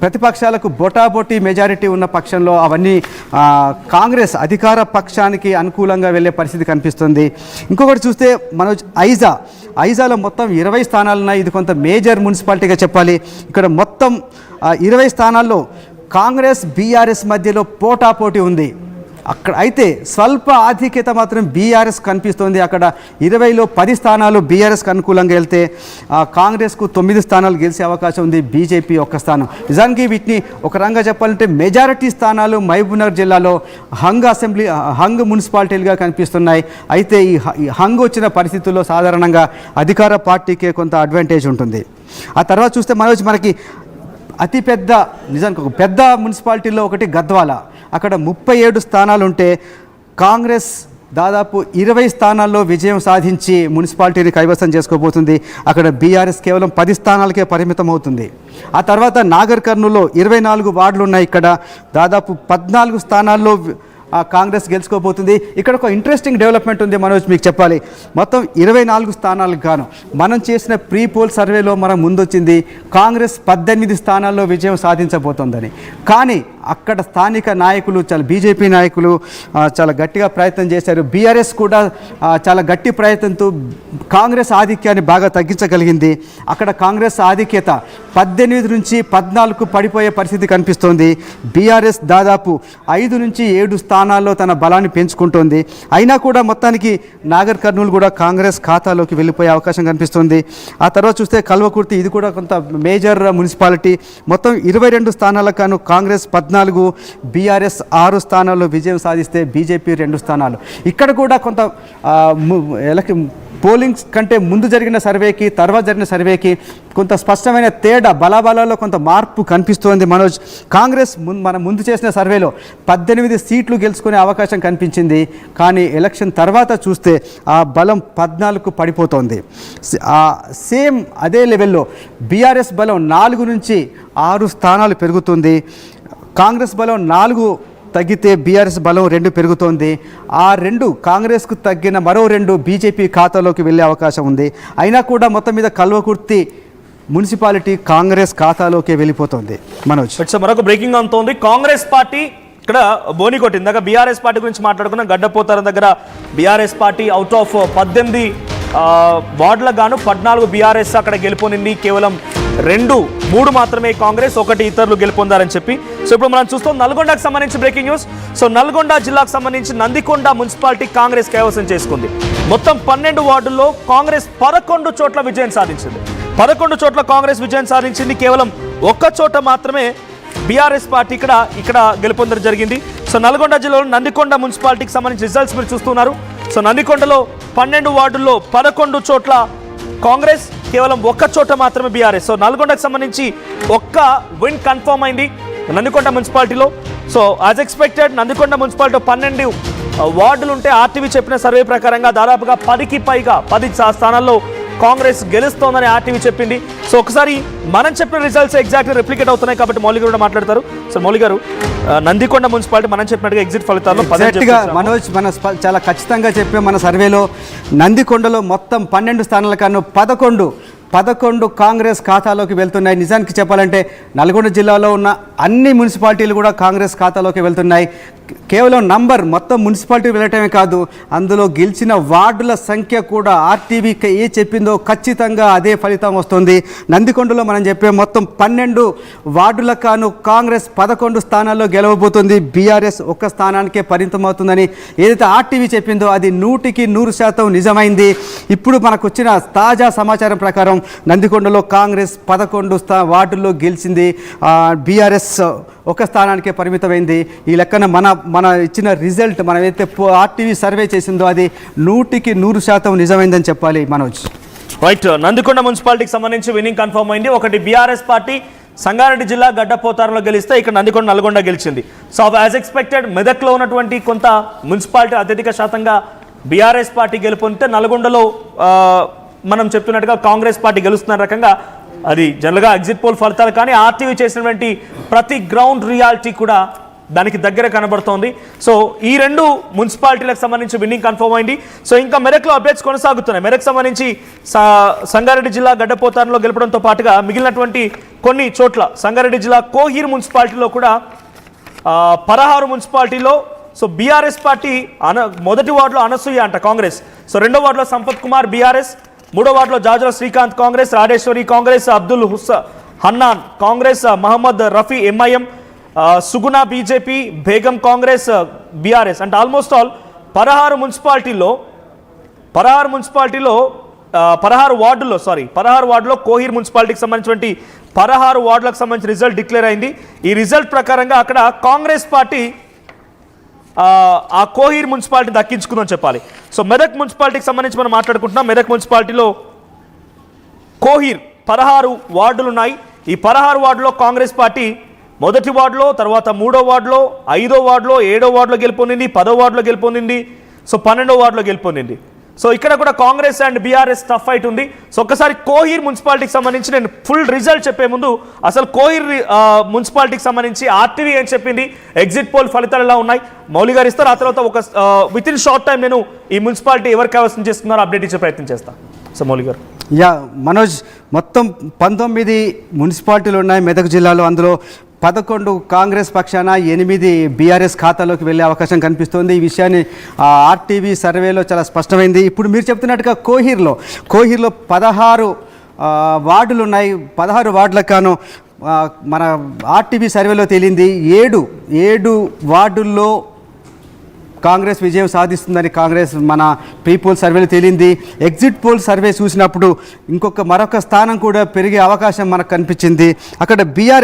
ప్రతిపక్షాలకు బొటాబొటీ మెజారిటీ ఉన్న పక్షంలో అవన్నీ కాంగ్రెస్ అధికార పక్షానికి అనుకూలంగా వెళ్ళే పరిస్థితి కనిపిస్తుంది. ఇంకొకటి చూస్తే మనోజ్ ఐజాలో మొత్తం 20 స్థానాలు ఉన్నాయి. ఇది కొంత మేజర్ మున్సిపాలిటీగా చెప్పాలి. ఇక్కడ మొత్తం 20 స్థానాల్లో కాంగ్రెస్ బీఆర్ఎస్ మధ్యలో పోటాపోటీ ఉంది. అక్కడ అయితే స్వల్ప ఆధిక్యత మాత్రం బీఆర్ఎస్ కనిపిస్తుంది. అక్కడ 20లో 10 స్థానాలు బీఆర్ఎస్కి అనుకూలంగా వెళ్తే కాంగ్రెస్కు 9 స్థానాలు గెలిచే అవకాశం ఉంది, బీజేపీ 1 స్థానం. నిజానికి వీటిని ఒక రంగా చెప్పాలంటే మెజారిటీ స్థానాలు మహబూబ్నగర్ జిల్లాలో హంగ్ మున్సిపాలిటీలుగా కనిపిస్తున్నాయి. అయితే ఈ హంగ్ వచ్చిన పరిస్థితుల్లో సాధారణంగా అధికార పార్టీకే కొంత అడ్వాంటేజ్ ఉంటుంది. ఆ తర్వాత చూస్తే మనకి అతిపెద్ద నిజానికి ఒక పెద్ద మున్సిపాలిటీలో ఒకటి గద్వాల. అక్కడ 37 స్థానాలు ఉంటే కాంగ్రెస్ దాదాపు 20 స్థానాల్లో విజయం సాధించి మున్సిపాలిటీని కైవసం చేసుకోబోతుంది. అక్కడ బీఆర్ఎస్ కేవలం 10 స్థానాలకే పరిమితం అవుతుంది. ఆ తర్వాత నాగర్ కర్నూల్లో 24 వార్డులు ఉన్నాయి. ఇక్కడ దాదాపు 14 స్థానాల్లో కాంగ్రెస్ గెలుచుకోబోతుంది. ఇక్కడ ఒక ఇంట్రెస్టింగ్ డెవలప్మెంట్ ఉంది మనోజ్, మీకు చెప్పాలి. మొత్తం 24 స్థానాలకు గాను మనం చేసిన ప్రీ పోల్ సర్వేలో మనం ముందొచ్చింది కాంగ్రెస్ 18 స్థానాల్లో విజయం సాధించబోతోందని. కానీ అక్కడ స్థానిక నాయకులు బీజేపీ నాయకులు చాలా గట్టిగా ప్రయత్నం చేశారు. బీఆర్ఎస్ కూడా చాలా గట్టి ప్రయత్నంతో కాంగ్రెస్ ఆధిక్యాన్ని బాగా తగ్గించగలిగింది. అక్కడ కాంగ్రెస్ ఆధిక్యత 18 నుంచి 14కు పడిపోయే పరిస్థితి కనిపిస్తోంది. బీఆర్ఎస్ దాదాపు 5 నుంచి 7 స్థానాల్లో తన బలాన్ని పెంచుకుంటోంది. అయినా కూడా మొత్తానికి నాగర్ కర్నూలు కూడా కాంగ్రెస్ ఖాతాలోకి వెళ్ళిపోయే అవకాశం కనిపిస్తుంది. ఆ తర్వాత చూస్తే కల్వకుర్తి, ఇది కూడా కొంత మేజర్ మున్సిపాలిటీ. మొత్తం 22 స్థానాలకు గాను కాంగ్రెస్ 14, బీఆర్ఎస్ 6 స్థానాల్లో విజయం సాధిస్తే బీజేపీ 2 స్థానాలు. ఇక్కడ కూడా కొంత పోలింగ్స్ కంటే ముందు జరిగిన సర్వేకి తర్వాత జరిగిన సర్వేకి కొంత స్పష్టమైన తేడా, బలాబలాల్లో కొంత మార్పు కనిపిస్తోంది మనోజ్. కాంగ్రెస్ మనం ముందు చేసిన సర్వేలో 18 సీట్లు గెలుచుకునే అవకాశం కనిపించింది. కానీ ఎలక్షన్ తర్వాత చూస్తే ఆ బలం 14కు పడిపోతోంది. సేమ్ అదే లెవెల్లో బీఆర్ఎస్ బలం 4 నుంచి 6 స్థానాలు పెరుగుతుంది. కాంగ్రెస్ బలం 4 తగ్గితే బీఆర్ఎస్ బలం 2 పెరుగుతోంది. ఆ 2 కాంగ్రెస్కు తగ్గిన మరో 2 బీజేపీ ఖాతాలోకి వెళ్ళే అవకాశం ఉంది. అయినా కూడా మొత్తం మీద కల్వకుర్తి మున్సిపాలిటీ కాంగ్రెస్ ఖాతాలోకి వెళ్ళిపోతుంది మనోజ్. మరొక బ్రేకింగ్ అంతోంది. కాంగ్రెస్ పార్టీ ఇక్కడ బోని కొట్టింది. దగ్గర బీఆర్ఎస్ పార్టీ గురించి మాట్లాడుకున్న గడ్డపోతారం దగ్గర బీఆర్ఎస్ పార్టీ అవుట్ ఆఫ్ 18 వార్డులకు గాను 14 బీఆర్ఎస్ అక్కడ గెలుపొందింది. కేవలం 3 మాత్రమే కాంగ్రెస్, 1 ఇతరులు గెలుపొందారని చెప్పి. సో ఇప్పుడు మనం చూస్తాం నల్గొండకు సంబంధించి బ్రేకింగ్ న్యూస్. సో నల్గొండ జిల్లాకు సంబంధించి నందికొండ మున్సిపాలిటీ కాంగ్రెస్ కైవసం చేసుకుంది. మొత్తం 12 వార్డుల్లో కాంగ్రెస్ 11 చోట్ల విజయం సాధించింది. 11 చోట్ల కాంగ్రెస్ విజయం సాధించింది. కేవలం 1 చోట మాత్రమే బీఆర్ఎస్ పార్టీ ఇక్కడ గెలుపొందడం జరిగింది. సో నల్గొండ జిల్లాలో నందికొండ మున్సిపాలిటీకి సంబంధించి రిజల్ట్స్ మీరు చూస్తున్నారు. సో నందికొండలో 12 వార్డుల్లో 11 చోట్ల కాంగ్రెస్, కేవలం 1 చోట మాత్రమే బీఆర్ఎస్. సో నల్గొండకు సంబంధించి 1 విన్ కన్ఫర్మ్ అయింది నందికొండ మున్సిపాలిటీలో. సో యాజ్ ఎక్స్పెక్టెడ్ నందికొండ మున్సిపాలిటీలో 12 వార్డులు ఉంటే ఆర్టీవీ చెప్పిన సర్వే ప్రకారంగా దాదాపుగా 10కి పైగా 10 స్థానాల్లో కాంగ్రెస్ గెలుస్తోందని ఆర్టీవీ చెప్పింది. సో ఒకసారి మనం చెప్పిన రిజల్ట్స్ ఎగ్జాక్ట్లీ రిప్లికేట్ అవుతున్నాయి కాబట్టి మౌలి గారు మాట్లాడతారు. సో మౌలి గారు, నందికొండ మున్సిపాలిటీ మనం చెప్పినట్టుగా ఎగ్జిట్ ఫలితాల్లో మనోజ్ మనం చాలా ఖచ్చితంగా చెప్పే మన సర్వేలో నందికొండలో మొత్తం 12 స్థానాల కన్నా 11 కాంగ్రెస్ ఖాతాలోకి వెళ్తున్నాయి. నిజానికి చెప్పాలంటే నల్గొండ జిల్లాలో ఉన్న అన్ని మున్సిపాలిటీలు కూడా కాంగ్రెస్ ఖాతాలోకి వెళ్తున్నాయి. కేవలం మొత్తం మున్సిపాలిటీ వెళ్ళటమే కాదు, అందులో గెలిచిన వార్డుల సంఖ్య కూడా ఆర్టీవీ ఏ చెప్పిందో ఖచ్చితంగా అదే ఫలితం వస్తుంది. నందికొండలో మనం చెప్పే మొత్తం 12 వార్డులకు కాను కాంగ్రెస్ 11 స్థానాల్లో గెలవబోతుంది. బీఆర్ఎస్ 1 స్థానానికే పరిమితం అవుతుందని ఏదైతే ఆర్టీవీ చెప్పిందో అది 100కి 100% నిజమైంది. ఇప్పుడు మనకు వచ్చిన తాజా సమాచారం ప్రకారం నందికొండలో కాంగ్రెస్ 11 వార్డుల్లో గెలిచింది. బీఆర్ఎస్ 1 స్థానానికే పరిమితమైంది. ఈ లెక్కన మన ఇచ్చిన రిజల్ట్ మనమైతే ఆర్టీవీ సర్వే చేసిందో అది 100కి 100% నిజమైందని చెప్పాలి మనోజ్. రైట్, నందికొండ మున్సిపాలిటీకి సంబంధించి విన్నింగ్ కన్ఫర్మ్ అయింది. 1 బీఆర్ఎస్ పార్టీ సంగారెడ్డి జిల్లా గడ్డపోతారంలో గెలిస్తే ఇక్కడ నల్గొండ గెలిచింది. సో యాజ్ ఎక్స్పెక్టెడ్ మెదక్లో ఉన్నటువంటి కొంత మున్సిపాలిటీ అత్యధిక శాతంగా బీఆర్ఎస్ పార్టీ గెలుపొందితే నల్గొండలో మనం చెప్తున్నట్టుగా కాంగ్రెస్ పార్టీ గెలుస్తున్న రకంగా అది జనరల్గా ఎగ్జిట్ పోల్ ఫలితాలు కానీ ఆర్టీవీ చేసినటువంటి ప్రతి గ్రౌండ్ రియాలిటీ కూడా దానికి దగ్గర కనబడుతోంది. సో ఈ 2 మున్సిపాలిటీలకు సంబంధించి విన్నింగ్ కన్ఫర్మ్ అయింది. సో ఇంకా మెదక్లో అప్డేట్స్ కొనసాగుతున్నాయి. మెదక్ సంబంధించి సంగారెడ్డి జిల్లా గడ్డపోతారంలో గెలపడంతో పాటుగా మిగిలినటువంటి కొన్ని చోట్ల సంగారెడ్డి జిల్లా కోహీర్ మున్సిపాలిటీలో కూడా పరహారు మున్సిపాలిటీలో సో బీఆర్ఎస్ పార్టీ మొదటి వార్డులో అనసూయ అంట కాంగ్రెస్, సో 2వ వార్డులో సంపత్ కుమార్ బీఆర్ఎస్, 3వ వార్డులో జాజుల శ్రీకాంత్ కాంగ్రెస్, రాజేశ్వరి కాంగ్రెస్, అబ్దుల్ హన్నాన్ కాంగ్రెస్, మహమ్మద్ రఫీ ఎంఐఎం, సుగుణ బీజేపీ, బేగం కాంగ్రెస్, బీఆర్ఎస్ అంటే ఆల్మోస్ట్ ఆల్ పరహారు వార్డులో కోహీర్ మున్సిపాలిటీకి సంబంధించినటువంటి 16 వార్డులకు సంబంధించిన రిజల్ట్ డిక్లేర్ అయింది. ఈ రిజల్ట్ ప్రకారంగా అక్కడ కాంగ్రెస్ పార్టీ ఆ కోహీర్ మున్సిపాలిటీ దక్కించుకుందని చెప్పాలి. సో మెదక్ మున్సిపాలిటీకి సంబంధించి మనం మాట్లాడుకుంటున్నాం. మెదక్ మున్సిపాలిటీలో కోహీర్ 16 వార్డులు ఉన్నాయి. ఈ 16 వార్డులో కాంగ్రెస్ పార్టీ మొదటి వార్డులో, తర్వాత 3వ వార్డులో, 5వ వార్డులో, 7వ వార్డులో గెలుపొందింది, 10వ వార్డులో గెలుపొందింది, సో 12వ వార్డులో గెలుపొందింది. సో ఇక్కడ కూడా Congress and BRS tough fight ఉంది. సో ఒక్కసారి కోహీర్ మున్సిపాలిటీకి సంబంధించి నేను ఫుల్ రిజల్ట్ చెప్పే ముందు అసలు కోహీర్ మున్సిపాలిటీకి సంబంధించి ఆర్టీవీ ఏం చెప్పింది, ఎగ్జిట్ పోల్ ఫలితాలు ఎలా ఉన్నాయి, మౌలి గారు ఇస్తారు. ఆ తర్వాత ఒక విత్ ఇన్ షార్ట్ టైం నేను ఈ మున్సిపాలిటీ ఎవరు కైవసం చేస్తున్నారో అప్డేట్ ఇచ్చే ప్రయత్నం చేస్తాను. సో మౌలి గారు. మనోజ్, మొత్తం 19 మున్సిపాలిటీలు ఉన్నాయి మెదక్ జిల్లాలో. అందులో 11 కాంగ్రెస్ పక్షాన, 8 బీఆర్ఎస్ ఖాతాలోకి వెళ్ళే అవకాశం కనిపిస్తోంది. ఈ విషయాన్ని ఆర్టీవీ సర్వేలో చాలా స్పష్టమైంది. ఇప్పుడు మీరు చెప్తున్నట్టుగా కోహీర్లో 16 వార్డులు ఉన్నాయి. 16 వార్డులకు గాను మన ఆర్టీవీ సర్వేలో తేలింది 7 వార్డుల్లో కాంగ్రెస్ విజయం సాధిస్తుందని కాంగ్రెస్ మన ప్రీ పోల్ సర్వేలో తేలింది. ఎగ్జిట్ పోల్ సర్వే చూసినప్పుడు మరొక స్థానం కూడా పెరిగే అవకాశం మనకు కనిపించింది. అక్కడ బీఆర్ఎస్